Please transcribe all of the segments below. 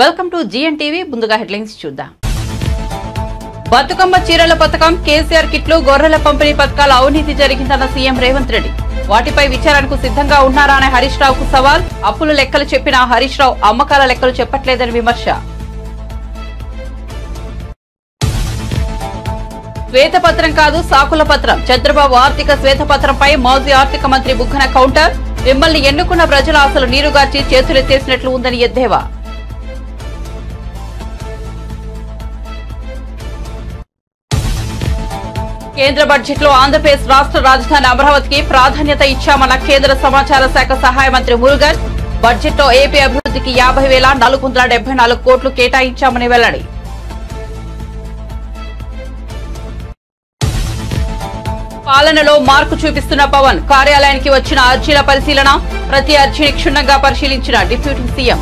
Welcome to జిఎన్టీవీ. ముందుగా headlines చూద్దాం. బతుకమ్మ చీరల పథకం, కేసీఆర్ కిట్లు, గొర్రెల పంపిణీ పథకాల అవినీతి జరిగిందన్న సీఎం రేవంత్ రెడ్డి. వాటిపై విచారణకు సిద్ధంగా ఉన్నారా అనే హరీష్ రావుకు సవాల్. అప్పుల లెక్కలు చెప్పిన హరీష్ రావు అమ్మకాల లెక్కలు చెప్పట్లేదని విమర్శ. శ్వేతపత్రం కాదు సాకుల పత్రం. చంద్రబాబు ఆర్థిక శ్వేతపత్రంపై మాజీ ఆర్థిక మంత్రి బుగ్గన కౌంటర్. మిమ్మల్ని ఎన్నుకున్న ప్రజల ఆశలు నీరుగార్చి చేతులెత్తేసినట్లు ఉందని ఎద్దేవా. కేంద్ర బడ్జెట్ లో ఆంధ్రప్రదేశ్ రాష్ట్ర రాజధాని అమరావతికి ప్రాధాన్యత ఇచ్చామన్న కేంద్ర సమాచార శాఖ సహాయ మంత్రి మురుగన్. బడ్జెట్ లో ఏపీ అభివృద్ధికి 50,474 కోట్లు కేటాయించామని వెల్లడి. పాలనలో మార్పు చూపిస్తున్న పవన్. కార్యాలయానికి వచ్చిన అర్జీల పరిశీలన. ప్రతి అర్జీని క్షుణ్ణంగా పరిశీలించిన డిప్యూటీ సీఎం.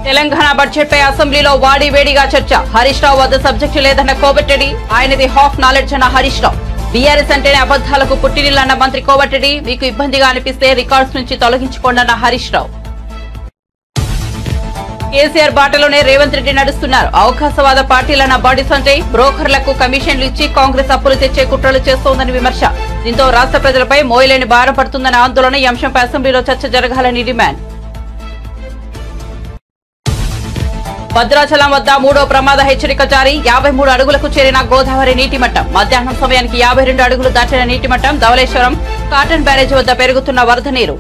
తెలంగాణ బడ్జెట్ పై అసెంబ్లీలో వాడివేడిగా చర్చ. హరీష్ రావు వద్ద సబ్జెక్టు లేదన్న కోమటిరెడ్డి. ఆయనది హాఫ్ నాలెడ్జ్ అన్న హరీష్ రావు. బీఆర్ఎస్ అంటేనే అబద్దాలకు పుట్టినిల్లన్న మంత్రి కోమటిరెడ్డి. మీకు ఇబ్బందిగా అనిపిస్తే రికార్డ్స్ నుంచి తొలగించుకోండన్న హరీష్ రావు. కేసీఆర్ బాటలోనే రేవంత్ రెడ్డి నడుస్తున్నారు. అవకాశవాద పార్టీలన్న బాడీ సంటే బ్రోకర్లకు కమిషన్లు ఇచ్చి కాంగ్రెస్ అప్పులు తెచ్చే కుట్రలు చేస్తోందని విమర్శ. దీంతో రాష్ట్ర ప్రజలపై మోయలేని భారం పడుతుందన్న ఆందోళన. ఈ అంశంపై అసెంబ్లీలో చర్చ జరగాలని డిమాండ్. భద్రాచలం వద్ద 3వ ప్రమాద హెచ్చరిక జారీ. 53 అడుగులకు చేరిన గోదావరి నీటి మట్టం. మధ్యాహ్నం సమయానికి 52 అడుగులు దాటిన నీటి మట్టం. ధవళేశ్వరం కాటన్ బ్యారేజ్ వద్ద పెరుగుతున్న వరద నీరు.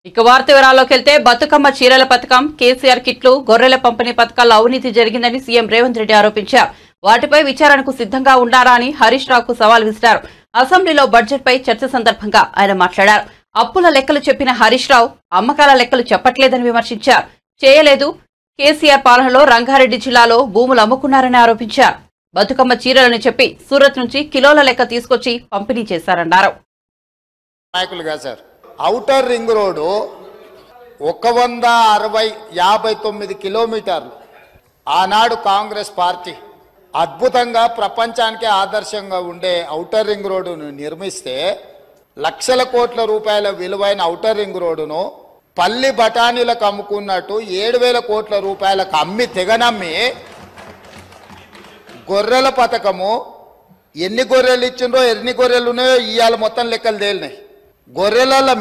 ఇక వార్త వివరాల్లోకి వెళ్తే, బతుకమ్మ చీరల పథకం, కేసీఆర్ కిట్లు, గొర్రెల పంపిణీ పథకాల్లో అవినీతి జరిగిందని సీఎం రేవంత్ రెడ్డి ఆరోపించారు. వాటిపై విచారణకు సిద్ధంగా ఉన్నారా అని హరీష్ రావుకు సవాల్ విసిరారు. అసెంబ్లీలో బడ్జెట్ పై చర్చ సందర్భంగా ఆయన మాట్లాడారు. అప్పుల లెక్కలు చెప్పిన హరీష్ రావు అమ్మకాల లెక్కలు చెప్పట్లేదని విమర్శించారు. చేయలేదు. కేసీఆర్ పాలనలో రంగారెడ్డి జిల్లాలో భూములు అమ్ముకున్నారని ఆరోపించారు. బతుకమ్మ చీరలని చెప్పి సూరత్ నుంచి కిలోల లెక్క తీసుకొచ్చి పంపిణీ చేశారన్నారు. ఔటర్ రింగ్ రోడ్డు 159 కిలోమీటర్లు. ఆనాడు కాంగ్రెస్ పార్టీ అద్భుతంగా ప్రపంచానికే ఆదర్శంగా ఉండే ఔటర్ రింగ్ రోడ్డును నిర్మిస్తే లక్షల కోట్ల రూపాయల విలువైన ఔటర్ రింగ్ రోడ్డును పల్లి బఠానీలకు అమ్ముకున్నట్టు 7,000 కోట్ల రూపాయలకు అమ్మి తెగనమ్మి గొర్రెల పథకము ఎన్ని గొర్రెలు ఇచ్చిండ్రో ఎన్ని గొర్రెలు ఉన్నాయో ఇవాళ మొత్తం లెక్కలు తేలినాయి. గొర్రెల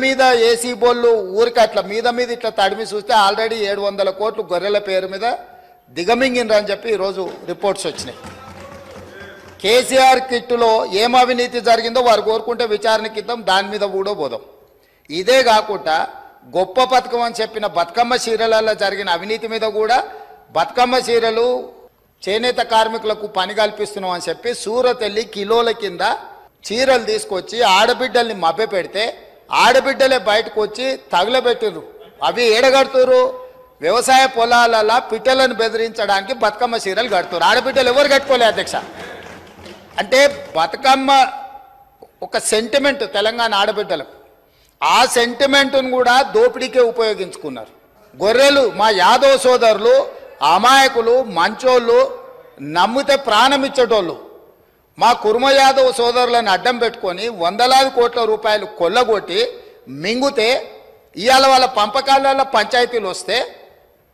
మీద ఏసీ బోళ్ళు ఊరికి అట్లా మీద ఇట్లా తడిమి చూస్తే ఆల్రెడీ 700 కోట్లు గొర్రెల పేరు మీద దిగమింగినరని చెప్పి ఈరోజు రిపోర్ట్స్ వచ్చినాయి. కేసీఆర్ కిట్టులో ఏం అవినీతి జరిగిందో వారు కోరుకుంటే విచారణకి ఇద్దాం, దాని మీద కూడా పోదాం. ఇదే కాకుండా గొప్ప పథకం అని చెప్పిన బతుకమ్మ చీరలలో జరిగిన అవినీతి మీద కూడా బతుకమ్మ చీరలు చేనేత కార్మికులకు పని కల్పిస్తున్నాం అని చెప్పి సూరత్ వెళ్ళి కిలోల కింద చీరలు తీసుకొచ్చి ఆడబిడ్డల్ని మభ్య పెడితే ఆడబిడ్డలే బయటకు వచ్చి తగులబెట్టిర్రు. అవి ఏడగడుతురు వ్యవసాయ పొలాలలో పిట్టలను బెదిరించడానికి బతుకమ్మ చీరలు కడుతున్నారు. ఆడబిడ్డలు ఎవరు కట్టుకోలే అధ్యక్ష. అంటే బతుకమ్మ ఒక సెంటిమెంట్ తెలంగాణ ఆడబిడ్డలకు. ఆ సెంటిమెంట్ను కూడా దోపిడీకే ఉపయోగించుకున్నారు. గొర్రెలు మా యాదవ్ సోదరులు అమాయకులు, మంచోళ్ళు, నమ్మితే ప్రాణం ఇచ్చేటోళ్ళు. మా కుర్మ యాదవ్ సోదరులను అడ్డం పెట్టుకొని 100,000 కోట్ల రూపాయలు కొల్లగొట్టి మింగుతే ఇవాళ వాళ్ళ పంపకాలలో పంచాయతీలు వస్తే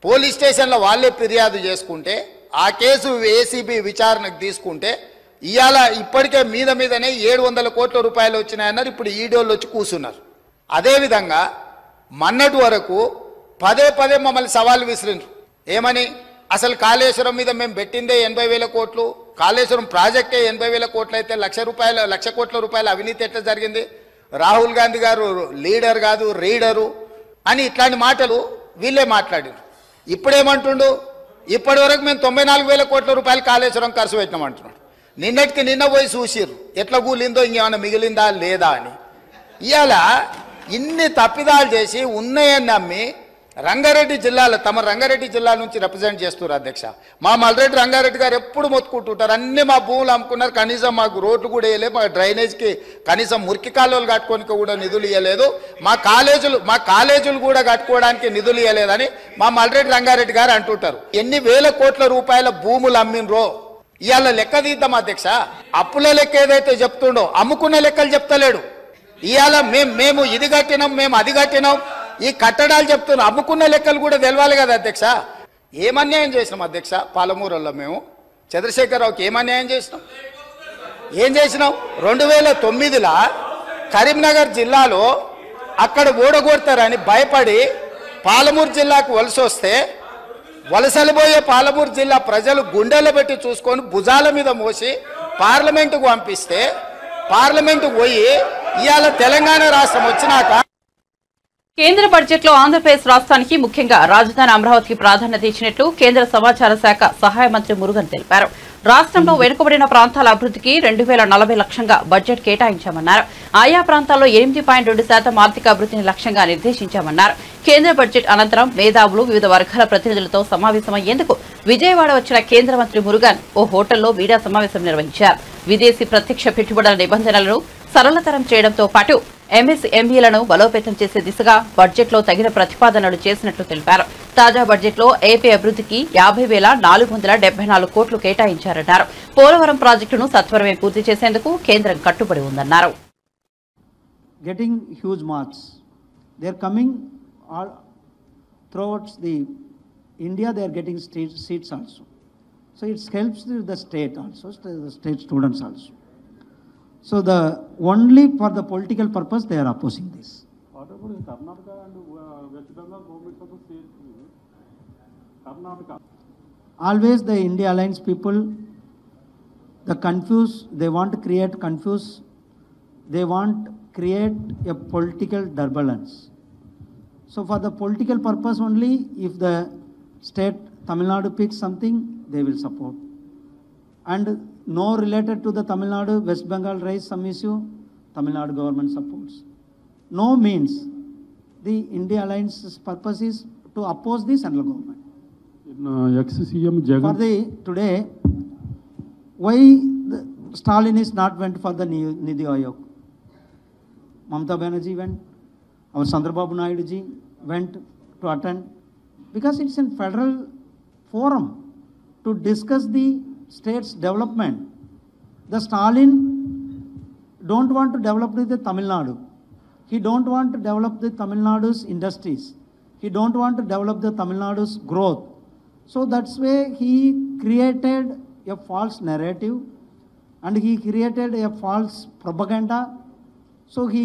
పోలీస్ స్టేషన్లో వాళ్ళే ఫిర్యాదు చేసుకుంటే ఆ కేసు ఏసీబీ విచారణకు తీసుకుంటే ఇవాళ ఇప్పటికే మీదనే 700 కోట్ల రూపాయలు వచ్చినాయన్నారు. ఇప్పుడు ఈడోళ్ళు వచ్చి కూర్చున్నారు. అదేవిధంగా మొన్నటి వరకు పదే మమ్మల్ని సవాల్ విసిరిండ్రు. ఏమని? అసలు కాళేశ్వరం మీద మేము పెట్టిందే 80,000 కోట్లు, కాళేశ్వరం ప్రాజెక్టే 80,000 కోట్లు అయితే 1,00,000 కోట్ల రూపాయల అవినీతి ఎట్లా జరిగింది? రాహుల్ గాంధీ గారు లీడర్ కాదు రీడరు అని ఇట్లాంటి మాటలు వీళ్ళే మాట్లాడారు. ఇప్పుడేమంటుండు? ఇప్పటి వరకు మేము 94,000 కోట్ల రూపాయలు కాళేశ్వరం ఖర్చు పెట్టినామంటున్నాడు. నిన్నటికి నిన్న పోయి చూసిర్రు ఎట్లా కూలిందో, ఇంకేమైనా మిగిలిందా లేదా అని. ఇవాళ ఇన్ని తప్పిదాలు చేసి ఉన్నాయని నమ్మి రంగారెడ్డి జిల్లాలో తమ రంగారెడ్డి జిల్లా నుంచి రిప్రజెంట్ చేస్తున్నారు అధ్యక్ష. మా మల్రెడ్డి రంగారెడ్డి గారు ఎప్పుడు మొత్తుకుంటుంటారు, అన్ని మా భూములు అమ్ముకున్నారు, కనీసం మాకు రోడ్లు కూడా వేయలేదు, మా డ్రైనేజ్కి కనీసం మురికి కాలువలు కట్టుకోనికి కూడా నిధులు ఇవ్వలేదు, మా కాలేజీలు కూడా కట్టుకోవడానికి నిధులు ఇవ్వలేదని మా మల్రెడ్డి రంగారెడ్డి గారు అంటుంటారు. ఎన్ని వేల కోట్ల రూపాయల భూములు అమ్మినరో ఇవాళ లెక్క తీద్దాం అధ్యక్ష. అప్పుల లెక్క ఏదైతే చెప్తుండో అమ్ముకున్న లెక్కలు చెప్తలేడు. ఇవాళ మేము ఇది కట్టినాం, మేము అది కట్టినాం, ఈ కట్టడాలు చెప్తున్నాం, అమ్ముకున్న లెక్కలు కూడా తెలవాలి కదా అధ్యక్ష. ఏమన్యాయం చేసినాం అధ్యక్ష పాలమూరులో మేము చంద్రశేఖరరావుకి ఏమన్యాయం చేసినాం? ఏం చేసినాం? 2009లో కరీంనగర్ జిల్లాలో అక్కడ ఓడగొడతారని భయపడి పాలమూరు జిల్లాకు వలస వస్తే వలసలిపోయే పాలమూరు జిల్లా ప్రజలు గుండెల్లో పెట్టి చూసుకొని భుజాల మీద మోసి పార్లమెంటుకు పంపిస్తే పార్లమెంటుకు పోయి ఇవాళ తెలంగాణ రాష్ట్రం వచ్చినాక కేంద్ర బడ్జెట్ లో ఆంధ్రప్రదేశ్ రాష్ట్రానికి ముఖ్యంగా రాజధాని అమరావతికి ప్రాధాన్యత ఇచ్చినట్లు కేంద్ర సమాచార శాఖ సహాయ మంత్రి మురుగన్ తెలిపారు. రాష్ట్రంలో వెనుకబడిన ప్రాంతాల అభివృద్ధికి 2040 లక్ష్యంగా బడ్జెట్ కేటాయించామన్నారు. ఆయా ప్రాంతాల్లో 8.2% ఆర్థిక అభివృద్ధిని లక్ష్యంగా నిర్దేశించామన్నారు. కేంద్ర బడ్జెట్ అనంతరం మేధావులు వివిధ వర్గాల ప్రతినిధులతో సమావేశమయ్యేందుకు విజయవాడ వచ్చిన కేంద్ర మంత్రి మురుగన్ ఓ హోటల్లో మీడియా సమావేశం నిర్వహించారు. విదేశీ ప్రత్యక్ష పెట్టుబడుల నిబంధనలను సరళతరం చేయడంతో పాటు ఎంఎస్ఎంఈలను బలోపేతం చేసే దిశగా బడ్జెట్లో తగిన ప్రతిపాదనలు చేసినట్లు తెలిపారు. తాజా బడ్జెట్లో ఏపీ అభివృద్ధికి 50,474 కోట్లు కేటాయించారన్నారు. పోలవరం ప్రాజెక్టును సత్వరమే పూర్తి చేసేందుకు కేంద్రం కట్టుబడి ఉందన్నారు. Getting huge marks. They are coming all throughout the India. They are getting seats also. So it helps the state also, the state students also. So the only for the political purpose they are opposing this. What about Karnataka and West Bengal governments of the state? Karnataka. Always the India Alliance people, they want to create confuse. They want create a political turbulence. So for the political purpose only, if the state Tamil Nadu picks something, they will support. And no related to the Tamil Nadu, West Bengal raise some issue, Tamil Nadu government supports. No means the India Alliance's purpose is to oppose the central government. In ex-CM Jagan. For the today, why the Stalin is not went for the Nidhi Ayog? Mamata Banerjee went, our Chandrababu Naidu ji went to attend, because it's in federal forum to discuss the state's development. The Stalin don't want to develop the Tamil Nadu. He don't want to develop the Tamil Nadu's industries. He don't want to develop the Tamil Nadu's growth. So that's why he created a false narrative and he created a false propaganda. So he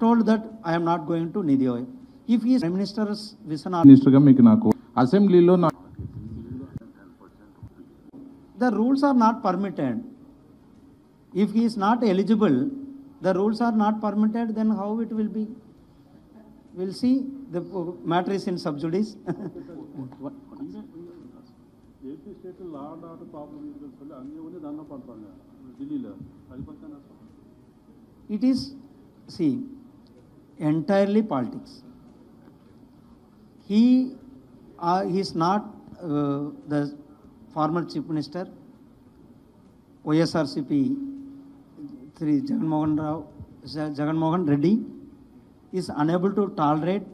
told that I am not going to Nidhi Ayog. If he is Prime Minister's vision, Minister ga meeku naku assembly lo the rules are not permitted. If he is not eligible, the rules are not permitted, then how it will be? We'll see. The matter is in sub judice. It is, see, entirely politics. He is not the former Chief Minister, YSRCP, Sri Jaganmohan Reddy is unable to tolerate.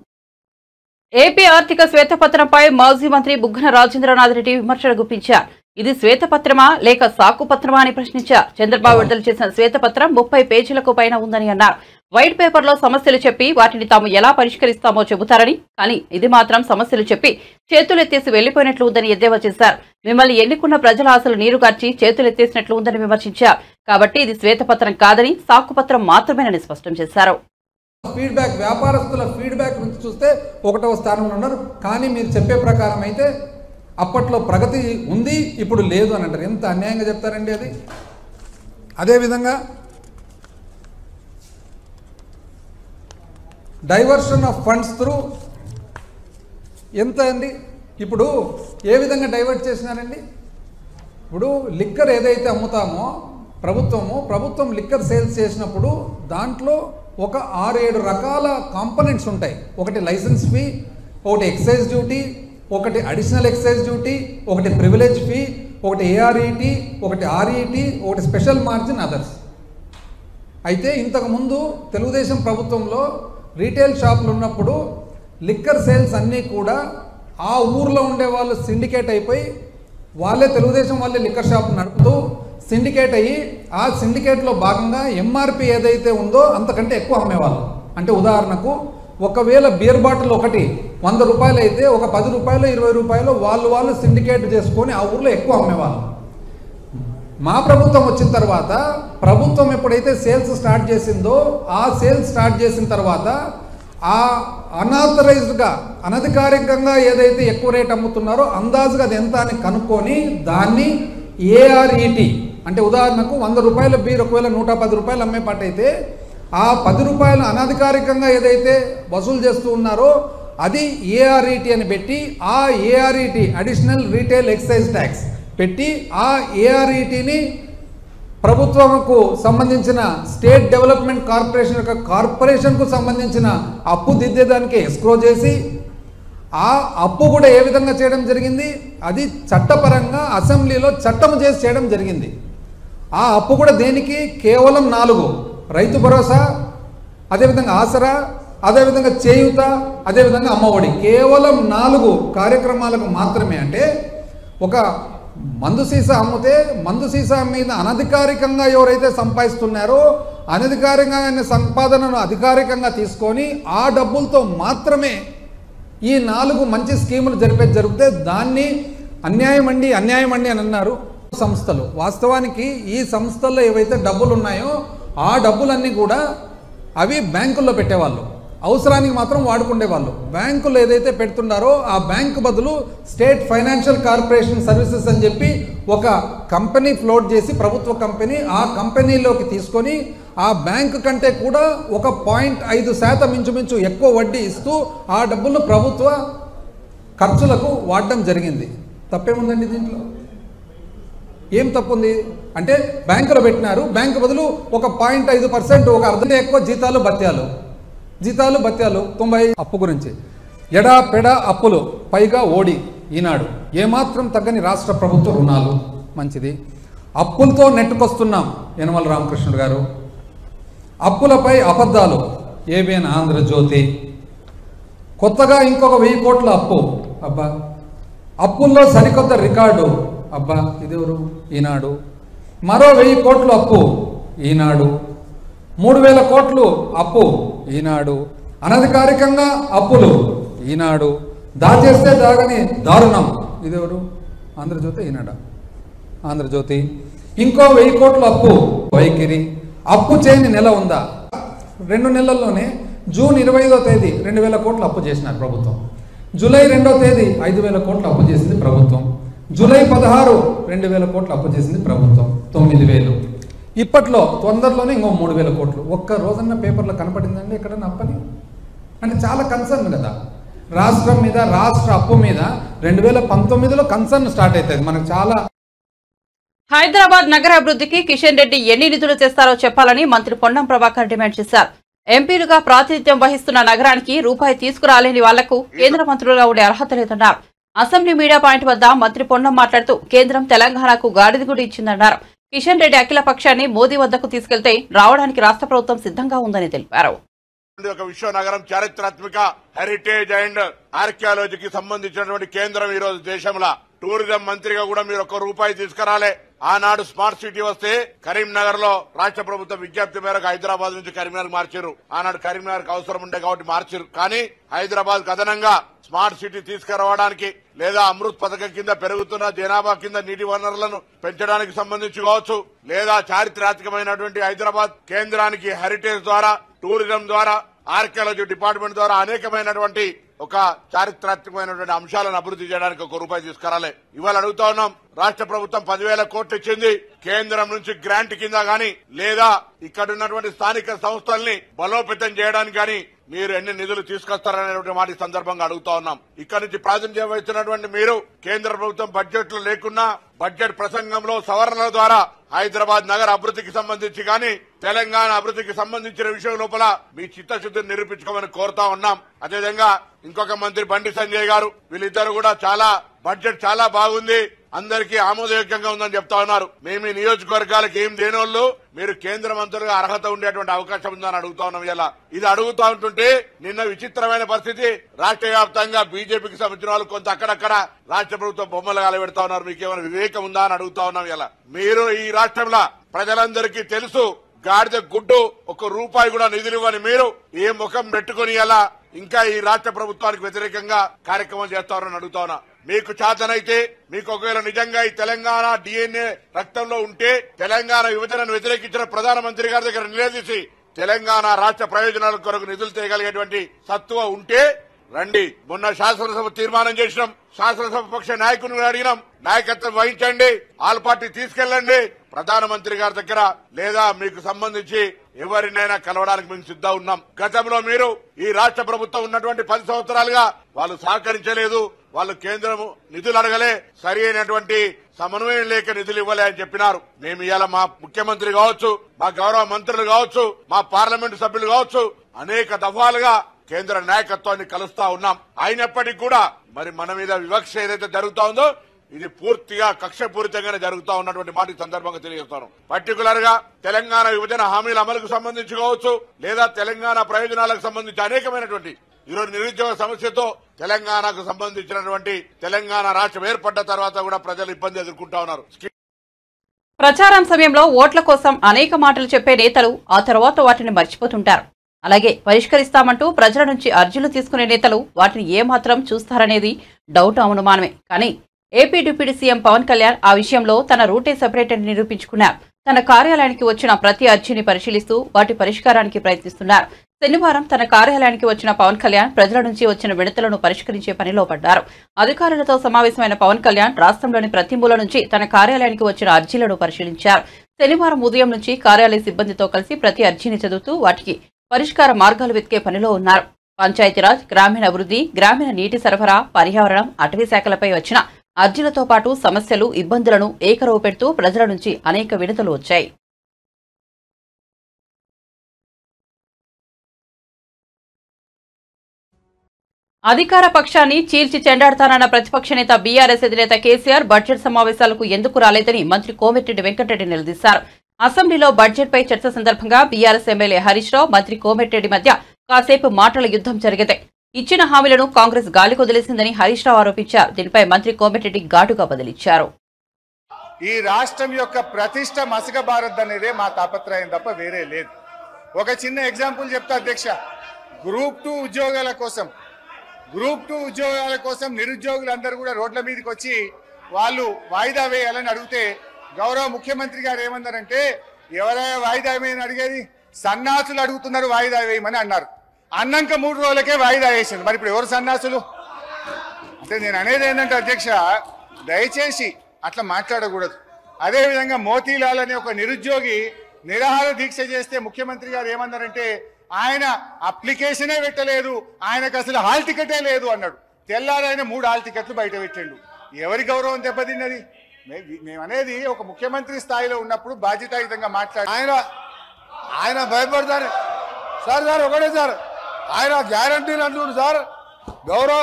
AP ఆర్థిక శ్వేతపత్రంపై మాజీ మంత్రి బుగ్గన రాజేంద్రనాథ్ రెడ్డి విమర్శలు గుప్పించారు. ఇది శ్వేతపత్రమా లేక సాకుపత్రమా అని ప్రశ్నించారు. చంద్రబాబు విడుదల చేసిన శ్వేతపత్రం 30 పేజీలకు పైన ఉందని అన్నారు. వైట్ పేపర్లో సమస్యలు చెప్పి వాటిని తాము ఎలా పరిష్కరిస్తామో చెబుతారని, కానీ ఇది మాత్రం సమస్యలు చెప్పి చేతులెత్తేసి వెళ్లిపోయినట్లు ఉందని ఎద్దేవా చేశారు. మిమ్మల్ని ఎన్నుకున్న ప్రజల ఆశలు నీరుగార్చి చేతులెత్తేసినట్లు ఉందని విమర్శించారు. కాబట్టి ఇది శ్వేతపత్రం కాదని సాకుపత్రం మాత్రమేనని స్పష్టం చేశారు. ఫీడ్బ్యాక్ వ్యాపారస్తుల ఫీడ్బ్యాక్ నుంచి చూస్తే 1వ స్థానంలో ఉన్నారు. కానీ మీరు చెప్పే ప్రకారం అయితే అప్పట్లో ప్రగతి ఉంది, ఇప్పుడు లేదు అని అంటారు. ఎంత అన్యాయంగా చెప్తారండి అది. అదేవిధంగా డైవర్షన్ ఆఫ్ ఫండ్స్ త్రూ ఎంత అండి, ఇప్పుడు ఏ విధంగా డైవర్ట్ చేసినారండి. ఇప్పుడు లిక్కర్ ఏదైతే అమ్ముతామో ప్రభుత్వం లిక్కర్ సేల్స్ చేసినప్పుడు దాంట్లో ఒక 6-7 రకాల కాంపనెంట్స్ ఉంటాయి. ఒకటి లైసెన్స్ ఫీ, ఒకటి ఎక్సైజ్ డ్యూటీ, ఒకటి అడిషనల్ ఎక్సైజ్ డ్యూటీ, ఒకటి ప్రివిలేజ్ ఫీ, ఒకటి ఏఆర్ఈటీ, ఒకటి ఆర్ఈటీ, ఒకటి స్పెషల్ మార్జిన్, అదర్స్. అయితే ఇంతకుముందు తెలుగుదేశం ప్రభుత్వంలో రీటైల్ షాపులు ఉన్నప్పుడు లిక్కర్ సేల్స్ అన్నీ కూడా ఆ ఊర్లో ఉండే వాళ్ళు సిండికేట్ అయిపోయి వాళ్ళే తెలుగుదేశం వాళ్ళే లిక్కర్ షాప్ నడుపుతూ సిండికేట్ అయ్యి ఆ సిండికేట్లో భాగంగా ఎంఆర్పి ఏదైతే ఉందో అంతకంటే ఎక్కువ అమ్మేవాళ్ళు. అంటే ఉదాహరణకు ఒకవేళ బియర్ బాటిల్ ఒకటి 100 రూపాయలు అయితే ఒక 10 రూపాయలు 20 రూపాయలు వాళ్ళు సిండికేట్ చేసుకొని ఆ ఊర్లో ఎక్కువ అమ్మేవాళ్ళు. మా ప్రభుత్వం వచ్చిన తర్వాత ప్రభుత్వం ఎప్పుడైతే సేల్స్ స్టార్ట్ చేసిందో ఆ సేల్స్ స్టార్ట్ చేసిన తర్వాత ఆ అన్ఆథరైజ్డ్గా అనధికారికంగా ఏదైతే ఎక్కువ రేట్ అమ్ముతున్నారో అందాజుగా అది ఎంత అని కనుక్కొని దాన్ని ఏఆర్ఈటీ అంటే ఉదాహరణకు 100 రూపాయల బీర్ ఒకవేళ 110 రూపాయలు అమ్మే పాట అయితే ఆ 10 రూపాయలు అనధికారికంగా ఏదైతే వసూలు చేస్తూ ఉన్నారో అది ఏఆర్ఈటీ అని పెట్టి ఆ ఏఆర్ఈటీ అడిషనల్ రీటైల్ ఎక్సైజ్ ట్యాక్స్ పెట్టి ఆ ఏఆర్ఈటీని ప్రభుత్వంకు సంబంధించిన స్టేట్ డెవలప్మెంట్ కార్పొరేషన్ యొక్క కార్పొరేషన్కు సంబంధించిన అప్పు దిద్దేదానికి ఎస్క్రో చేసి ఆ అప్పు కూడా ఏ విధంగా చేయడం జరిగింది, అది చట్టపరంగా అసెంబ్లీలో చట్టం చేసి చేయడం జరిగింది. ఆ అప్పు కూడా దేనికి కేవలం 4 రైతు భరోసా, అదేవిధంగా ఆసరా, అదేవిధంగా చేయూత, అదేవిధంగా అమ్మఒడి, కేవలం 4 కార్యక్రమాలకు మాత్రమే. అంటే ఒక మందు సీసా అమ్మితే మందు సీసా మీద అనధికారికంగా ఎవరైతే సంపాదిస్తున్నారో అనధికారికంగా సంపాదనను అధికారికంగా తీసుకొని ఆ డబ్బులతో మాత్రమే ఈ 4 మంచి స్కీములు జరిగితే దాన్ని అన్యాయం అండి అని అన్నారు సంస్థలు. వాస్తవానికి ఈ సంస్థల్లో ఏవైతే డబ్బులు ఉన్నాయో ఆ డబ్బులన్నీ కూడా అవి బ్యాంకుల్లో పెట్టేవాళ్ళు, అవసరానికి మాత్రం వాడుకునేవాళ్ళు. బ్యాంకులు ఏదైతే పెడుతున్నారో ఆ బ్యాంకు బదులు స్టేట్ ఫైనాన్షియల్ కార్పొరేషన్ సర్వీసెస్ అని చెప్పి ఒక కంపెనీ ఫ్లోట్ చేసి ప్రభుత్వ కంపెనీ ఆ కంపెనీలోకి తీసుకొని ఆ బ్యాంకు కంటే కూడా ఒక 0.5% ఇంచుమించు ఎక్కువ వడ్డీ ఇస్తూ ఆ డబ్బులు ప్రభుత్వ ఖర్చులకు వాడడం జరిగింది. తప్పేముందండి దీంట్లో? ఏం తప్పుంది అంటే బ్యాంకులో పెట్టినారు, బ్యాంకు బదులు ఒక 0.5% ఒక అర్ధం ఎక్కువ జీతాలు భత్యాలు 90 అప్పు గురించి ఎడా పెడ అప్పులు పైగా ఓడి ఈనాడు ఏమాత్రం తగ్గని రాష్ట్ర ప్రభుత్వ రుణాలు మంచిది. అప్పులతో నెట్టుకొస్తున్నాం యనమల రామకృష్ణుడు గారు. అప్పులపై అబద్ధాలు ఏబిఎన్ ఆంధ్రజ్యోతి. కొత్తగా ఇంకొక 1000 కోట్ల అప్పు, అబ్బా. అప్పుల్లో సరికొత్త రికార్డు, అబ్బా. ఇదెవరు? ఈనాడు. మరో 1000 కోట్లు అప్పు, ఈనాడు. 3000 కోట్లు అప్పు, ఈనాడు. అనధికారికంగా అప్పులు, ఈనాడు. దాచేస్తే దాగని దారుణం, ఇదెవరు? ఆంధ్రజ్యోతి, ఈనాడు. ఆంధ్రజ్యోతి. ఇంకో 1000 కోట్ల అప్పు, వైఖరి. అప్పు చేయని నెల ఉందా? 2 నెలల్లోనే జూన్ 25వ తేదీ 2000 కోట్లు అప్పు చేసినారు ప్రభుత్వం. జూలై 2వ తేదీ 5000 కోట్లు అప్పు చేసింది ప్రభుత్వం. జూలై 16 2000 కోట్లు అప్పు చేసింది ప్రభుత్వం. 9000. ఇప్పట్లో తొందరలోనే ఇంకో 3000 కోట్లు. ఒక్క రోజన్న పేపర్లో కనపడిందండి ఎక్కడన్నా అప్పని? అంటే చాలా కన్సర్న్ కదా రాష్ట్రం మీద, రాష్ట్ర అప్పు మీద. 2019లో కన్సర్న్ స్టార్ట్ అవుతుంది మనకు చాలా. హైదరాబాద్ నగర అభివృద్ధికి కిషన్ రెడ్డి ఎన్ని నిధులు తెస్తారో చెప్పాలని మంత్రి పొన్నం ప్రభాకర్ డిమాండ్ చేశారు. ఎంపీలుగా ప్రాతినిధ్యం వహిస్తున్న నగరానికి రూపాయి తీసుకురాలేని వాళ్లకు కేంద్ర మంత్రులుగా ఉండే అర్హత లేదన్నారు. అసెంబ్లీ మీడియా పాయింట్ వద్ద మంత్రి పొన్నం మాట్లాడుతూ కేంద్రం తెలంగాణకు గాడిద గుడి ఇచ్చిందన్నారు. కిషన్ రెడ్డి అఖిల పక్షాన్ని మోదీ వద్దకు తీసుకెళ్తే రావడానికి రాష్ట్ర ప్రభుత్వం సిద్ధంగా ఉందని తెలిపారు. ఒక విశ్వ నగరం, చారిత్రాత్మక హెరిటేజ్ అండ్ ఆర్కియాలజీకి సంబంధించినటువంటి కేంద్రం ఈ రోజు దేశంలో. టూరిజం మంత్రిగా కూడా మీరు 1 రూపాయి తీసుకురాలే. ఆనాడు స్మార్ట్ సిటీ వస్తే కరీంనగర్ లో రాష్ట్ర ప్రభుత్వ విజ్ఞప్తి మేరకు హైదరాబాద్ నుంచి కరీంనగర్ మార్చారు. ఆనాడు కరీంనగర్ అవసరం ఉండే కాబట్టి మార్చారు. కానీ హైదరాబాద్ అదనంగా స్మార్ట్ సిటీ తీసుకురావడానికి లేదా అమృత్ పథకం కింద పెరుగుతున్న జనాభా కింద నీటి వనరులను పెంచడానికి సంబంధించి కావచ్చు, లేదా చారిత్రాత్మకమైనటువంటి హైదరాబాద్ కేంద్రానికి హెరిటేజ్ ద్వారా, టూరిజం ద్వారా, ఆర్కియాలజీ డిపార్ట్మెంట్ ద్వారా అనేకమైనటువంటి ఒక చారిత్రాత్మకమైనటువంటి అంశాలను అభివృద్ధి చేయడానికి 1 రూపాయి తీసుకురాలే. ఇవాళ అడుగుతా ఉన్నాం, రాష్ట్ర ప్రభుత్వం 10,000 కోట్లు ఇచ్చింది. కేంద్రం నుంచి గ్రాంట్ కింద గాని లేదా ఇక్కడ ఉన్నటువంటి స్థానిక సంస్థల్ని బలోపేతం చేయడానికి గాని మీరు ఎన్ని నిధులు తీసుకొస్తారనేటువంటి మాట ఈ సందర్భంగా అడుగుతా ఉన్నాం. ఇక్కడి నుంచి ప్రాతినిధ్యం వహిస్తున్నటువంటి మీరు కేంద్ర ప్రభుత్వం బడ్జెట్ లో లేకున్నా బడ్జెట్ ప్రసంగంలో సవరణల ద్వారా హైదరాబాద్ నగర అభివృద్ధికి సంబంధించి కానీ తెలంగాణ అభివృద్ధికి సంబంధించిన విషయం లోపల మీ చిత్తశుద్ధిని నిరూపించుకోమని కోరుతా ఉన్నాం. అదేవిధంగా ఇంకొక మంత్రి బండి సంజయ్ గారు వీళ్ళిద్దరు కూడా బడ్జెట్ చాలా బాగుంది, అందరికీ ఆమోదయోగ్యంగా ఉందని చెప్తా ఉన్నారు. మేము ఈ నియోజకవర్గాలకు ఏం దేనోళ్ళు మీరు కేంద్ర మంత్రులుగా అర్హత ఉండేటువంటి అవకాశం ఉందని అడుగుతా ఉన్నాం. ఇలా ఇది అడుగుతా ఉంటుంటే నిన్న విచిత్రమైన పరిస్థితి, రాష్ట్ర వ్యాప్తంగా బీజేపీకి సంబంధించిన వాళ్ళు కొంత అక్కడక్కడ రాష్ట్ర ప్రభుత్వం బొమ్మలు కాలబెడతా ఉన్నారు. మీకేమైనా వివేకం ఉందా అని అడుగుతా ఉన్నాం. ఇలా మీరు ఈ రాష్ట్రంలో ప్రజలందరికీ తెలుసు, గాడిద గుడ్డు ₹1 కూడా నిధులు ఇవ్వని మీరు ఏ ముఖం పెట్టుకుని ఎలా ఇంకా ఈ రాష్ట్ర ప్రభుత్వానికి వ్యతిరేకంగా కార్యక్రమం చేస్తారని అడుగుతా ఉన్నా. మీకు చేతనైతే మీకు ఒకవేళ నిజంగా ఈ తెలంగాణ DNA రక్తంలో ఉంటే తెలంగాణ విభజనను వ్యతిరేకించిన ప్రధానమంత్రి గారి దగ్గర నిలదీసి తెలంగాణ రాష్ట్ర ప్రయోజనాల కొరకు నిధులు తేగలిగేటువంటి సత్తువ ఉంటే రండి. మొన్న శాసనసభ తీర్మానం చేసినాం, శాసనసభ పక్ష నాయకుని అడిగినాం, నాయకత్వం వహించండి, ఆల్ పార్టీ తీసుకెళ్లండి ప్రధానమంత్రి గారి దగ్గర, లేదా మీకు సంబంధించి ఎవరినైనా కలవడానికి మేము సిద్ధంగా ఉన్నాం. గతంలో మీరు ఈ రాష్ట్ర ప్రభుత్వం ఉన్నటువంటి 10 సంవత్సరాలుగా వాళ్ళు సహకరించలేదు, వాళ్ళు కేంద్రం నిధులు అడగలే, సరి అయినటువంటి సమన్వయం లేక నిధులు ఇవ్వలే అని చెప్పినారు. మేము ఇవాళ మా ముఖ్యమంత్రి కావచ్చు, మా గౌరవ మంత్రులు కావచ్చు, మా పార్లమెంటు సభ్యులు కావచ్చు అనేక దఫాలుగా కేంద్ర నాయకత్వాన్ని కలుస్తా ఉన్నాం. అయినప్పటికీ కూడా మరి మన మీద వివక్ష ఏదైతే జరుగుతా ఉందో ఇది పూర్తిగా కక్షపూరితంగానే జరుగుతా ఉన్నటువంటి మాట ఈ సందర్భంగా తెలియజేస్తాను. పర్టికులర్ గా తెలంగాణ విభజన హామీల అమలుకు సంబంధించి కావచ్చు, లేదా తెలంగాణ ప్రయోజనాలకు సంబంధించి అనేకమైనటువంటి ఈరోజు నిరుద్యోగ సమస్యతో తెలంగాణకు సంబంధించినటువంటి తెలంగాణ రాష్ట్రం ఏర్పడ్డ తర్వాత కూడా ప్రజలు ఇబ్బంది ఎదుర్కొంటా ఉన్నారు. ప్రచారం సమయంలో ఓట్ల కోసం అనేక మాటలు చెప్పే నేతలు ఆ తర్వాత వాటిని మర్చిపోతుంటారు. అలాగే పరిష్కరిస్తామంటూ ప్రజల నుంచి అర్జీలు తీసుకునే నేతలు వాటిని ఏమాత్రం చూస్తారనేది డౌట్ అనుమానమే. కానీ AP deputy CM Pawan Kalyan ఆ విషయంలో తన రూటే సెపరేట్ అని నిరూపించుకున్నారు. తన కార్యాలయానికి వచ్చిన ప్రతి అర్జీని పరిశీలిస్తూ వాటి పరిష్కారానికి ప్రయత్నిస్తున్నారు. శనివారం తన కార్యాలయానికి వచ్చిన పవన్ కళ్యాణ్ ప్రజల నుంచి వచ్చిన వినతులను పరిష్కరించే పనిలో పడ్డారు. అధికారులతో సమావేశమైన పవన్ కళ్యాణ్ రాష్ట్రంలోని ప్రతి మూల నుంచి తన కార్యాలయానికి వచ్చిన అర్జీలను పరిశీలించారు. శనివారం ఉదయం నుంచి కార్యాలయ సిబ్బందితో కలిసి ప్రతి అర్జీని చదువుతూ వాటికి పరిష్కార మార్గాలు వెతికే పనిలో ఉన్నారు. పంచాయతీరాజ్, గ్రామీణాభివృద్ధి, గ్రామీణ నీటి సరఫరా, పర్యావరణం, అటవీ శాఖలపై వచ్చిన అర్జీలతో పాటు సమస్యలు, ఇబ్బందులను ఏకరవు పెడుతూ ప్రజల నుంచి అనేక వినతులు వచ్చాయి. అధికార పక్షాన్ని చీల్చి చెండాడతానన్న ప్రతిపక్ష నేత బీఆర్ఎస్ అధినేత కేసీఆర్ బడ్జెట్ సమావేశాలకు ఎందుకు రాలేదని మంత్రి కోమటిరెడ్డి వెంకటరెడ్డి నిలదీశారు. అసెంబ్లీలో బడ్జెట్ పై చర్చ సందర్భంగా బీఆర్ఎస్ ఎమ్మెల్యే హరీష్ రావు, మంత్రి కోమటిరెడ్డి మధ్య కాసేపు మాటల యుద్ధం జరిగింది. ఇచ్చిన హామీలను కాంగ్రెస్ గాలికొదిలేసిందని హరీష్ రావు ఆరోపించారు. దీనిపై మంత్రి కోమటిరెడ్డి ఘాటుగా బదిలిచ్చారు. ఈ రాష్ట్రం యొక్క ప్రతిష్ట మసకబారద్దనేదే మా తాపత్రయం తప్ప వేరే లేదు. ఒక చిన్న ఎగ్జాంపుల్ చెప్తా అధ్యక్ష. గ్రూప్ 2 ఉద్యోగాల కోసం నిరుద్యోగులందరూ కూడా రోడ్ల మీదకి వచ్చి వాళ్ళు వాయిదా వేయాలని అడిగితే గౌరవ ముఖ్యమంత్రి గారు ఏమన్నారంటే, ఎవరైనా వాయిదా వేయమని అడిగేది, సన్నాసులు అడుగుతున్నారు వాయిదా వేయమని అన్నారు. అన్నాక 3 రోజులకే వాయిదా వేసింది. మరి ఇప్పుడు ఎవరు సన్నాసులు అంటే నేను అనేది ఏంటంటే అధ్యక్ష, దయచేసి అట్లా మాట్లాడకూడదు. అదేవిధంగా మోతీలాల్ అనే ఒక నిరుద్యోగి నిరాహార దీక్ష చేస్తే ముఖ్యమంత్రి గారు ఏమన్నారంటే, ఆయన అప్లికేషనే పెట్టలేదు, ఆయనకు అసలు హాల్ టికెటే లేదు అన్నాడు. తెల్లారైన 3 హాల్ టికెట్లు బయట పెట్టిండు. ఎవరి గౌరవం దెబ్బతిన్నది? మేమనేది ఒక ముఖ్యమంత్రి స్థాయిలో ఉన్నప్పుడు బాధ్యతాయుతంగా మాట్లాడి ఆయన భయపడతారు సార్ ఒకటే సార్, ఆయన గ్యారంటీలు అంటున్నాడు సార్. గౌరవ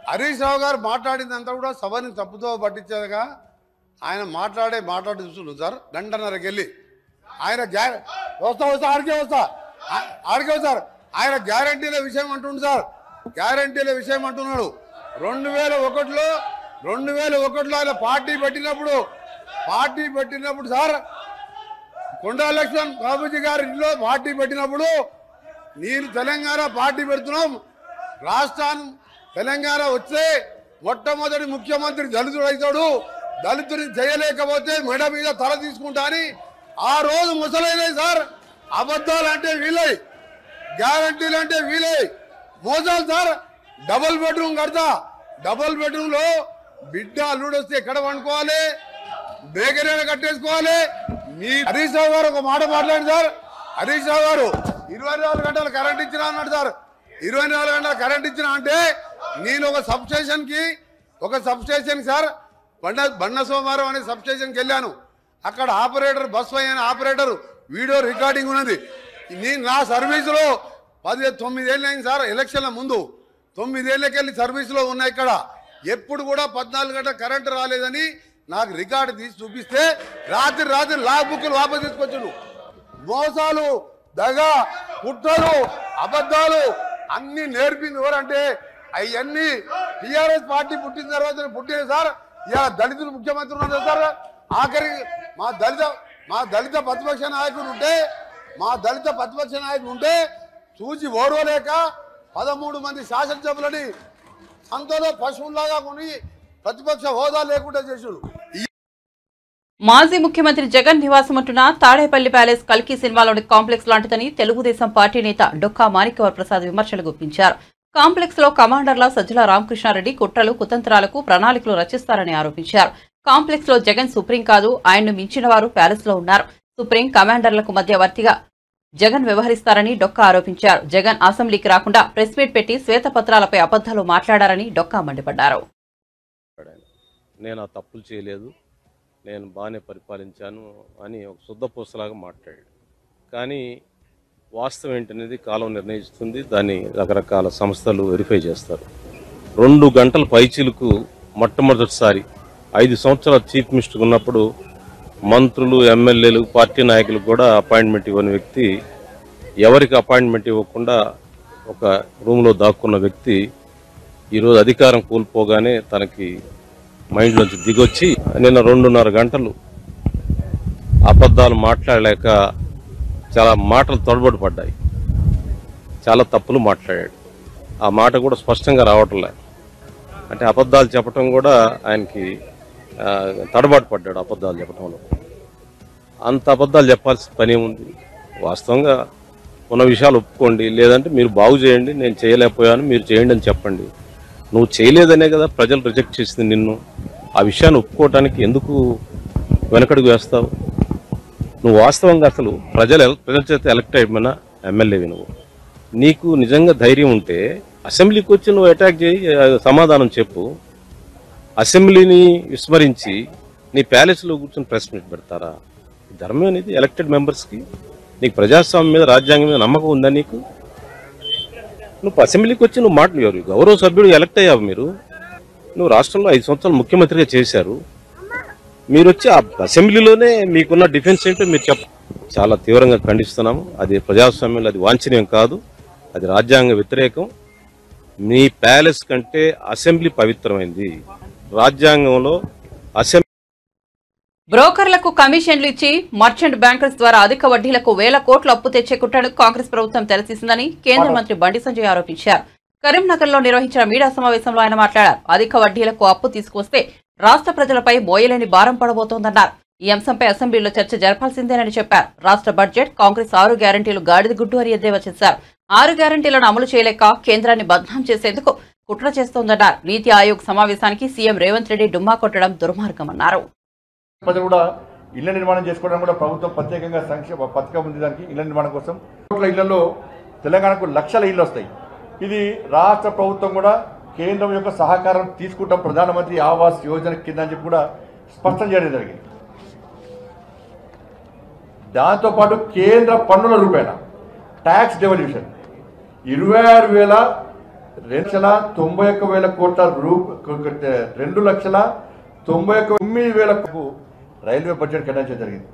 హరీష్ రావు గారు మాట్లాడిందంతా కూడా సభని తప్పుతో పట్టించేదిగా ఆయన మాట్లాడు చూస్తున్నాడు సార్. 2:30కి వెళ్ళి ఆయన ఆడికే వస్తా ఆయన గ్యారంటీల విషయం అంటుండు సార్. గ్యారంటీల విషయం అంటున్నాడు. 2001లో ఆయన పార్టీ పెట్టినప్పుడు సార్, కొండా లక్ష్మణ్ బాబుజీ గారి ఇంట్లో పార్టీ పెట్టినప్పుడు నేను తెలంగాణ పార్టీ పెడుతున్నాం, రాష్ట్రాన్ని తెలంగాణ వస్తే మొట్టమొదటి ముఖ్యమంత్రి దళితుడు అవుతాడు, దళితుని చేయలేకపోతే మెడ మీద తల తీసుకుంటా అని ఆ రోజు ముసలైనాయి సార్. అబద్ధాలు అంటే వీలై, గ్యారంటీలు అంటే వీలై, మోసాలు సార్. డబుల్ బెడ్రూమ్ కడతా, డబుల్ బెడ్రూమ్ లో బిడ్డ అల్లుడు వస్తే ఎక్కడ వండుకోవాలి, బేకరీ కట్టేసుకోవాలి. మీ హరీష్ రావు గారు ఒక మాట మాట్లాడి సార్, హరీష్ రావు గారు 24 గంటలు కరెంట్ ఇచ్చినా అన్నాడు సార్. 24 గంటల కరెంట్ ఇచ్చిన అంటే నేను ఒక సబ్స్టేషన్ సార్ బండ సోమవారం అనే సబ్స్టేషన్కి వెళ్ళాను. అక్కడ ఆపరేటర్ బస్ అయిన ఆపరేటర్ వీడియో రికార్డింగ్ ఉన్నది. నేను నా సర్వీసులో 9 ఏళ్ళు అయింది సార్. ఎలక్షన్ల ముందు 9 ఏళ్ళకెళ్ళి సర్వీసులో ఉన్నా. ఇక్కడ ఎప్పుడు కూడా 14 గంటల కరెంటు రాలేదని నాకు రికార్డు తీసి చూపిస్తే రాత్రి లా బుక్లు వాపసు తీసుకొచ్చాను. మోసాలు, దగా, కుట్రలు, అబద్ధాలు అన్ని నేర్పింది ఎవరంటే అవన్నీ టీఆర్ఎస్ పార్టీ పుట్టిన తర్వాత పుట్టిన సార్. ఇలా దళితులు ముఖ్యమంత్రి ఉన్నారు సార్. ఆఖరికి మా దళిత ప్రతిపక్ష నాయకుడు ఉంటే చూసి ఓడవలేక 13 మంది శాసనసభ్యులని సంతలో పశువులాగా కొని ప్రతిపక్ష హోదా లేకుండా చేశాడు. మాజీ ముఖ్యమంత్రి జగన్ నివాసం ఉంటున్న తాడేపల్లి ప్యాలెస్ కల్కి సినిమాలోని కాంప్లెక్స్ లాంటిదని తెలుగుదేశం పార్టీ నేత డొక్కా మాణిక్యవర ప్రసాద్ విమర్శలు గుప్పించారు. కాంప్లెక్స్ లో కమాండర్ల సజ్జల రామకృష్ణారెడ్డి కుట్రలు కుతంత్రాలకు ప్రణాళికలు రచిస్తారని ఆరోపించారు. కాంప్లెక్స్ లో జగన్ సుప్రీం కాదు, ఆయన్ను మించిన వారు ప్యాలెస్ లో ఉన్నారు. సుప్రీం కమాండర్లకు మధ్యవర్తిగా జగన్ వ్యవహరిస్తారని డొక్కా ఆరోపించారు. జగన్ అసెంబ్లీకి రాకుండా ప్రెస్ మీట్ పెట్టి శ్వేతపత్రాలపై అబద్దాలు మాట్లాడారని డొక్కా మండిపడ్డారు. నేను ఆ తప్పులు చేయలేదు, నేను బాగానే పరిపాలించాను అని ఒక శుద్ధపూసలాగా మాట్లాడాడు. కానీ వాస్తవం ఏంటనేది కాలం నిర్ణయిస్తుంది. దాన్ని రకరకాల సంస్థలు వెరిఫై చేస్తారు. 2 గంటల పైచీలకు మొట్టమొదటిసారి 5 సంవత్సరాల చీఫ్ మినిస్టర్ ఉన్నప్పుడు మంత్రులు, ఎమ్మెల్యేలు, పార్టీ నాయకులకు కూడా అపాయింట్మెంట్ ఇవ్వని వ్యక్తి, ఎవరికి అపాయింట్మెంట్ ఇవ్వకుండా ఒక రూమ్లో దాక్కున్న వ్యక్తి ఈరోజు అధికారం కోల్పోగానే తనకి మైండ్లోంచి దిగొచ్చి నిన్న 2.5 గంటలు అబద్ధాలు మాట్లాడలేక చాలా మాటలు తడబడి పడ్డాయి. చాలా తప్పులు మాట్లాడాడు. ఆ మాట కూడా స్పష్టంగా రావట్లే. అంటే అబద్ధాలు చెప్పడం కూడా ఆయనకి తడబాటు పడ్డాడు. అబద్ధాలు చెప్పడంలో అంత అబద్ధాలు చెప్పాల్సిన పని ఏముంది? వాస్తవంగా ఉన్న విషయాలు ఒప్పుకోండి, లేదంటే మీరు బాగు చేయండి, నేను చేయలేకపోయాను మీరు చేయండి అని చెప్పండి. నువ్వు చేయలేదనే కదా ప్రజలు రిజెక్ట్ చేసింది నిన్ను. ఆ విషయాన్ని ఒప్పుకోవటానికి ఎందుకు వెనకడుగు వేస్తావు? నువ్వు వాస్తవంగా అసలు ప్రజల చేత ఎలక్ట్ అయిపోయిన ఎమ్మెల్యేవి నువ్వు. నీకు నిజంగా ధైర్యం ఉంటే అసెంబ్లీకి వచ్చి నువ్వు అటాక్ చేయి, సమాధానం చెప్పు. అసెంబ్లీని విస్మరించి నీ ప్యాలెస్లో కూర్చొని ప్రెస్ మీట్ పెడతారా? ధర్మం అనేది ఎలక్టెడ్ మెంబర్స్కి. నీకు ప్రజాస్వామ్యం మీద, రాజ్యాంగం మీద నమ్మకం ఉందా నీకు? నువ్వు అసెంబ్లీకి వచ్చి నువ్వు మాట్లాడు. గౌరవ సభ్యుడు ఎలక్ట్ అయ్యావు మీరు. నువ్వు రాష్ట్రంలో 5 సంవత్సరాలు ముఖ్యమంత్రిగా చేశారు. మీరు వచ్చి ఆ అసెంబ్లీలోనే మీకున్న డిఫెన్స్ ఏంటో మీరు చాలా తీవ్రంగా ఖండిస్తున్నాము. అది ప్రజాస్వామ్యంలో అది వాంఛనీయం కాదు, అది రాజ్యాంగ వ్యతిరేకం. మీ ప్యాలెస్ కంటే అసెంబ్లీ పవిత్రమైంది. రాజ్యాంగంలో అసెంబ్లీ బ్రోకర్లకు కమిషన్లు ఇచ్చి మర్చెంట్ బ్యాంకర్స్ ద్వారా అధిక వడ్డీలకు 1000 కోట్లు అప్పు తెచ్చే కుట్రను కాంగ్రెస్ ప్రభుత్వం తెరతీసిందని కేంద్ర మంత్రి బండి సంజయ్ ఆరోపించారు. కరీంనగర్ లో నిర్వహించిన మీడియా సమావేశంలో ఆయన మాట్లాడారు. అధిక వడ్డీలకు అప్పు తీసుకొస్తే రాష్ట్ర ప్రజలపై మోయలేని భారం పడబోతోందన్నారు. ఈ అంశంపై అసెంబ్లీలో చర్చ జరపాల్సిందేనని చెప్పారు. రాష్ట్ర బడ్జెట్ కాంగ్రెస్ 6 గ్యారంటీలు గాడిద గుడ్డు అని ఎద్దేవా చేశారు. 6 గ్యారంటీలను అమలు చేయలేక కేంద్రాన్ని బద్నాం చేసేందుకు కుట్ర చేస్తోందన్నారు. నీతి ఆయోగ్ సమావేశానికి సీఎం రేవంత్ రెడ్డి డుమ్మా కొట్టడం దుర్మార్గమన్నారు. ప్రజలు కూడా ఇళ్ల నిర్మాణం చేసుకోవడం కూడా ప్రభుత్వం ప్రత్యేకంగా సంక్షేమ పథకం ఉంది. దానికి ఇళ్ల నిర్మాణం కోసం ఇళ్లలో తెలంగాణకు లక్షల ఇళ్లు వస్తాయి. ఇది రాష్ట్ర ప్రభుత్వం కూడా కేంద్రం యొక్క సహకారం తీసుకుంటాం ప్రధానమంత్రి ఆవాస్ యోజన కింద అని చెప్పి కూడా స్పష్టం చేయడం జరిగింది. దాంతోపాటు కేంద్ర పన్నుల రూపేణ ట్యాక్స్ డెవల్యూషన్ 26,291,000 కోట్ల 2,99,000 రైల్వే బడ్జెట్ కేటాయించడం జరిగింది.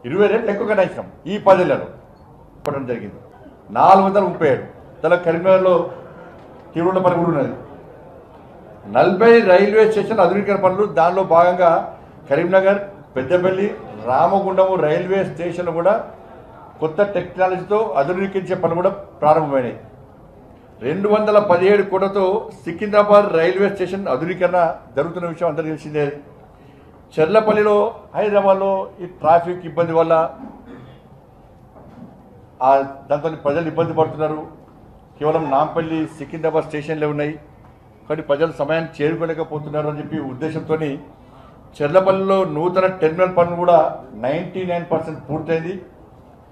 20 రెట్లు ఎక్కువ కేటాయించాం ఈ 10 ఏళ్లలో ఇవ్వడం జరిగింది. 437 తల కరీంనగర్లో తిరుమలపల్లి కూడా ఉన్నది. 40 రైల్వే స్టేషన్ ఆధునీకరణ పనులు, దానిలో భాగంగా కరీంనగర్, పెద్దపల్లి, రామగుండము రైల్వే స్టేషన్ కూడా కొత్త టెక్నాలజీతో ఆధునీకరించే పనులు కూడా ప్రారంభమైనాయి. 217 కోట్లతో సికింద్రాబాద్ రైల్వే స్టేషన్ ఆధునీకరణ జరుగుతున్న విషయం అందరికీ తెలిసిందే. చెర్లపల్లిలో హైదరాబాద్లో ఈ ట్రాఫిక్ ఇబ్బంది వల్ల దాంతో ప్రజలు ఇబ్బంది పడుతున్నారు. కేవలం నాంపల్లి, సికింద్రాబాద్ స్టేషన్లే ఉన్నాయి, కానీ ప్రజలు సమయాన్ని చేరుకోలేకపోతున్నారు అని చెప్పి ఉద్దేశంతో చెర్లపల్లిలో నూతన టెర్మినల్ పనులు కూడా 99% పూర్తయింది.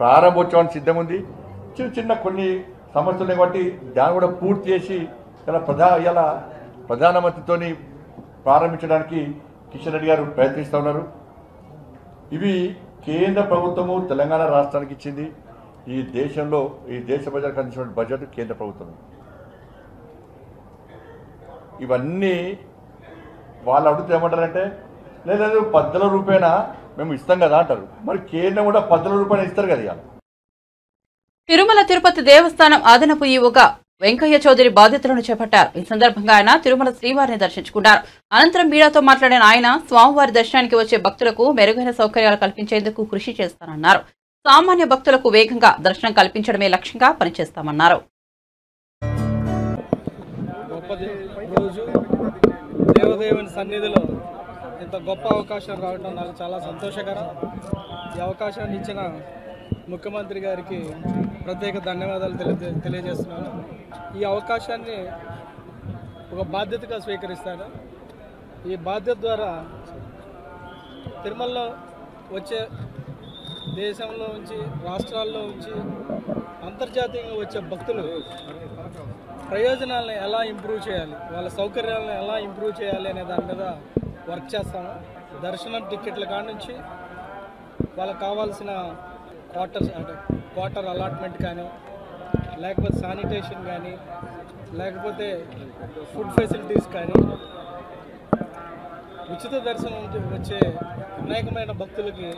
ప్రారంభోత్సవానికి సిద్ధం ఉంది. చిన్న చిన్న కొన్ని సమస్యలు కాబట్టి దాన్ని కూడా పూర్తి చేసి ఇలా ప్రధానమంత్రితోని ప్రారంభించడానికి కిషన్ రెడ్డి గారు ప్రయత్నిస్తూ ఉన్నారు. ఇవి కేంద్ర ప్రభుత్వము తెలంగాణ రాష్ట్రానికి ఇచ్చింది. ఈ దేశంలో ఈ దేశ ప్రజలకు అందించిన బడ్జెట్ కేంద్ర ప్రభుత్వం. ఇవన్నీ వాళ్ళు అడుగుతూ ఏమంటారంటే లేదు 10,000 రూపాయన మేము ఇస్తాం కదా అంటారు. మరి కేంద్రం కూడా 10,000 రూపాయలు ఇస్తారు కదా. ఇవాళ తిరుమల తిరుపతి దేవస్థానం అదనపు ఈవోగా వెంకయ్య చౌదరి బాధ్యతలను చేపట్టారు. ఈ సందర్భంగా ఆయన తిరుమల శ్రీవారిని దర్శించుకున్నారు. అనంతరం మీడియాతో మాట్లాడిన ఆయన స్వామివారి దర్శనానికి వచ్చే భక్తులకు మెరుగైన సౌకర్యాలు కల్పించేందుకు కృషి చేస్తానన్నారు. సామాన్య భక్తులకు వేగంగా దర్శనం కల్పించడమే లక్ష్యంగా పనిచేస్తామన్నారు. దేవదేవుని సన్నిధిలో ఇంత గొప్ప అవకాశం రావడం నాకు చాలా సంతోషకరం. ఈ అవకాశాన్ని ఇచ్చిన ముఖ్యమంత్రి గారికి ప్రత్యేక ధన్యవాదాలు తెలియజేస్తున్నాను. ఈ అవకాశాన్ని ఒక బాధ్యతగా స్వీకరిస్తాను. ఈ బాధ్యత ద్వారా తిరుమలలో వచ్చే దేశంలో నుంచి రాష్ట్రాల్లో నుంచి అంతర్జాతీయంగా వచ్చే భక్తులు ప్రయోజనాలను ఎలా ఇంప్రూవ్ చేయాలి, వాళ్ళ సౌకర్యాలను ఎలా ఇంప్రూవ్ చేయాలి అనే దాని మీద వర్క్ చేస్తాము. దర్శనం టికెట్ల కాడ నుంచి వాళ్ళకి కావాల్సిన క్వార్టర్ అలాట్మెంట్ కానీ, లేకపోతే శానిటేషన్ కానీ, లేకపోతే ఫుడ్ ఫెసిలిటీస్ కానీ, ఉచిత దర్శనం వచ్చే అనేకమైన భక్తులకి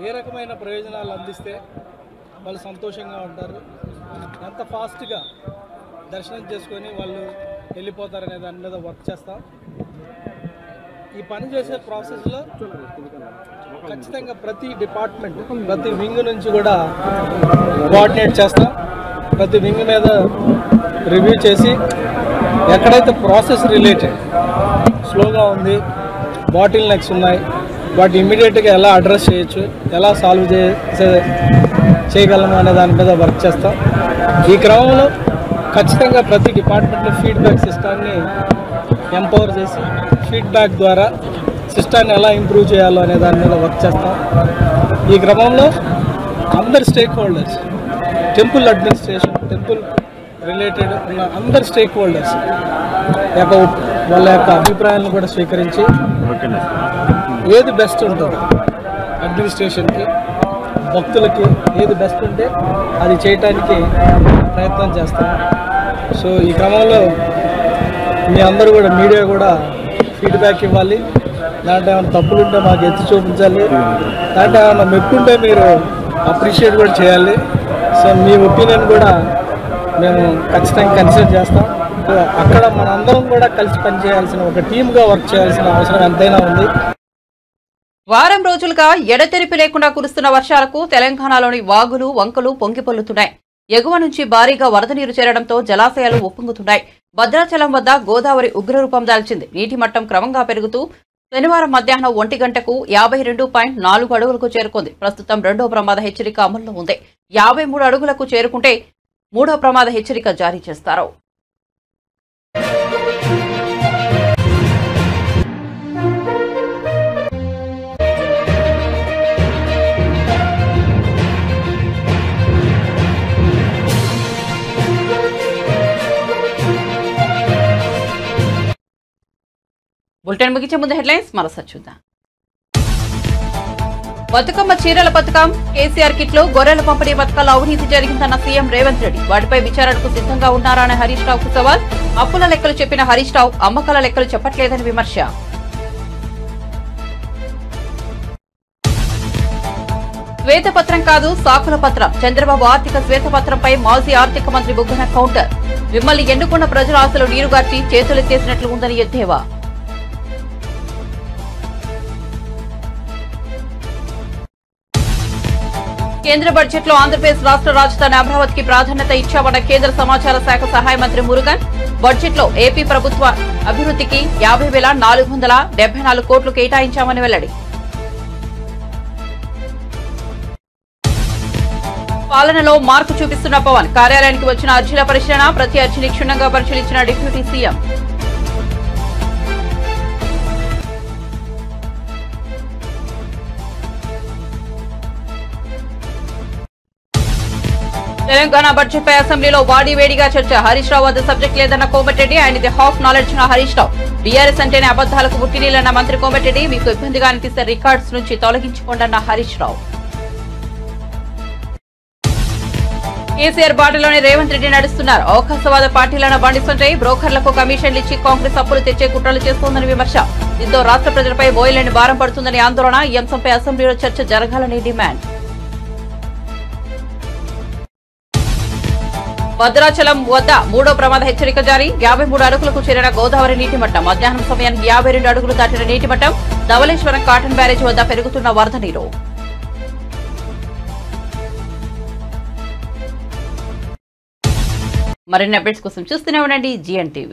ఏ రకమైన ప్రయోజనాలు అందిస్తే వాళ్ళు సంతోషంగా ఉంటారు, ఎంత ఫాస్ట్గా దర్శనం చేసుకొని వాళ్ళు వెళ్ళిపోతారనే దాని మీద వర్క్ చేస్తాం. ఈ పని చేసే ప్రాసెస్లో ఖచ్చితంగా ప్రతి డిపార్ట్మెంట్, ప్రతి వింగ్ నుంచి కూడా కోఆర్డినేట్ చేస్తాం. ప్రతి వింగ్ మీద రివ్యూ చేసి ఎక్కడైతే ప్రాసెస్ రిలేటెడ్ స్లోగా ఉంది, బాటిల్ నెక్స్ ఉన్నాయి, వాటి ఇమ్మీడియట్గా ఎలా అడ్రస్ చేయొచ్చు, ఎలా సాల్వ్ చేయగలము అనే దాని మీద వర్క్ చేస్తాం. ఈ క్రమంలో ఖచ్చితంగా ప్రతి డిపార్ట్మెంట్లో ఫీడ్బ్యాక్ సిస్టాన్ని ఎంపవర్ చేసి ఫీడ్బ్యాక్ ద్వారా సిస్టాన్ని ఎలా ఇంప్రూవ్ చేయాలో అనే దాని మీద వర్క్ చేస్తాం. ఈ క్రమంలో అందరు stake holders, temple administration, temple related ఉన్న అందరు స్టేక్ హోల్డర్స్ వాళ్ళ యొక్క అభిప్రాయాలను కూడా స్వీకరించి ఏది బెస్ట్ ఉంటుందో అడ్మినిస్ట్రేషన్కి, భక్తులకి ఏది బెస్ట్ ఉంటే అది చేయటానికి ప్రయత్నం చేస్తాం. సో ఈ క్రమంలో మీ అందరూ కూడా మీడియా కూడా ఫీడ్బ్యాక్ ఇవ్వాలి. దాంట్లో ఏమైనా తప్పులుంటే మాకు ఎత్తి చూపించాలి, దాంట్లో ఏమైనా మెప్పుంటే మీరు అప్రిషియేట్ కూడా చేయాలి. సో మీ ఒపీనియన్ కూడా మేము ఖచ్చితంగా కన్సిడర్ చేస్తాం. అక్కడ మనందరం కూడా కలిసి పనిచేయాల్సిన, ఒక టీమ్గా వర్క్ చేయాల్సిన అవసరం ఎంతైనా ఉంది. వారం రోజులుగా ఎడతెరిపి లేకుండా కురుస్తున్న వర్షాలకు తెలంగాణలోని వాగులు, వంకలు పొంగిపొల్లుతున్నాయి. ఎగువ నుంచి భారీగా వరద నీరు చేరడంతో జలాశయాలు ఉప్పొంగుతున్నాయి. భద్రాచలం వద్ద గోదావరి ఉగ్రరూపం దాల్చింది. నీటి మట్టం క్రమంగా పెరుగుతూ శనివారం మధ్యాహ్నం 1 గంటకు 52.4 అడుగులకు చేరుకుంది. ప్రస్తుతం 2వ ప్రమాద హెచ్చరిక అమల్లో ఉంది. 53 అడుగులకు చేరుకుంటే 3వ ప్రమాద హెచ్చరిక జారీ చేస్తారు. బులెటిన్ ముగించే ముందు హెడ్లైన్స్ మరోసారి చూద్దాం. బతుకమ్మ చీరల పథకం, కేసీఆర్ కిట్లు, గొర్రెల పంపిణీ పథకాల్లో అవినీతి జరిగిందన్న సీఎం రేవంత్ రెడ్డి. వాటిపై విచారణకు సిద్ధంగా ఉన్నారా అనే హరీష్ రావుకు సవాల్. అప్పుల లెక్కలు చెప్పిన హరీష్ రావు అమ్మకాల లెక్కలు చెప్పట్లేదని విమర్శ. శ్వేతపత్రం కాదు సాకుల పత్రం. చంద్రబాబు ఆర్థిక శ్వేతపత్రంపై మాజీ ఆర్థిక మంత్రి బుగ్గన కౌంటర్. మిమ్మల్ని ఎన్నుకున్న ప్రజల ఆశలు నీరుగార్చి చేతులెత్తేసినట్లు ఉందని ఎద్దేవా. కేంద్ర బడ్జెట్లో ఆంధ్రప్రదేశ్ రాష్ట్ర రాజధాని అమరావతికి ప్రాధాన్యత ఇచ్చామన్న కేంద్ర సమాచార శాఖ సహాయ మంత్రి మురుగన్. బడ్జెట్లో ఏపీ ప్రభుత్వ అభివృద్ధికి 50,474 కోట్లు కేటాయించామని వెల్లడి. పాలనలో మార్పు చూపిస్తున్న పవన్. కార్యాలయానికి వచ్చిన అర్జీల పరిశీలన, ప్రతి అర్జీని క్షుణ్ణంగా పరిశీలించిన డిప్యూటీ సీఎం. తెలంగాణ బడ్జెట్పై అసెంబ్లీలో వాడివేడిగా చర్చ. హరీష్ రావు వద్ద సబ్జెక్ట్ లేదన్న కోమటిరెడ్డి, ఆయనది హాఫ్ నాలెడ్జ్ న హరీష్ రావు. బీఆర్ఎస్ అంటేనే అబద్దాలకు పుట్టినీలన్న మంత్రి కోమటిరెడ్డి, మీకు ఇబ్బందిగా అనిపిస్తే రికార్డ్స్ నుంచి తొలగించుకోండన్న హరీష్ రావు. కేసీఆర్ బాటలోనే రేవంత్ రెడ్డి నడుస్తున్నారు. అవకాశవాద పార్టీలన్న బండి సంజయ్ బ్రోకర్లకు కమిషన్లు ఇచ్చి కాంగ్రెస్ అప్పులు తెచ్చే కుట్రలు చేస్తోందని విమర్శ. దీంతో రాష్ట్ర ప్రజలపై బోయలేని భారం పడుతుందని ఆందోళన. ఈ అంశంపై అసెంబ్లీలో చర్చ జరగాలని డిమాండ్. భద్రాచలం వద్ద 3వ ప్రమాద హెచ్చరిక జారీ. 53 అడుగులకు చేరిన గోదావరి నీటి మట్టం. మధ్యాహ్నం సమయానికి 52 అడుగులు దాటిన నీటి మట్టం. ధవళేశ్వరం కాటన్ బ్యారేజ్ వద్ద పెరుగుతున్న వరద నీరు. మరిన్ని అప్డేట్స్ కోసం చూస్తూనే ఉండండి GN TV.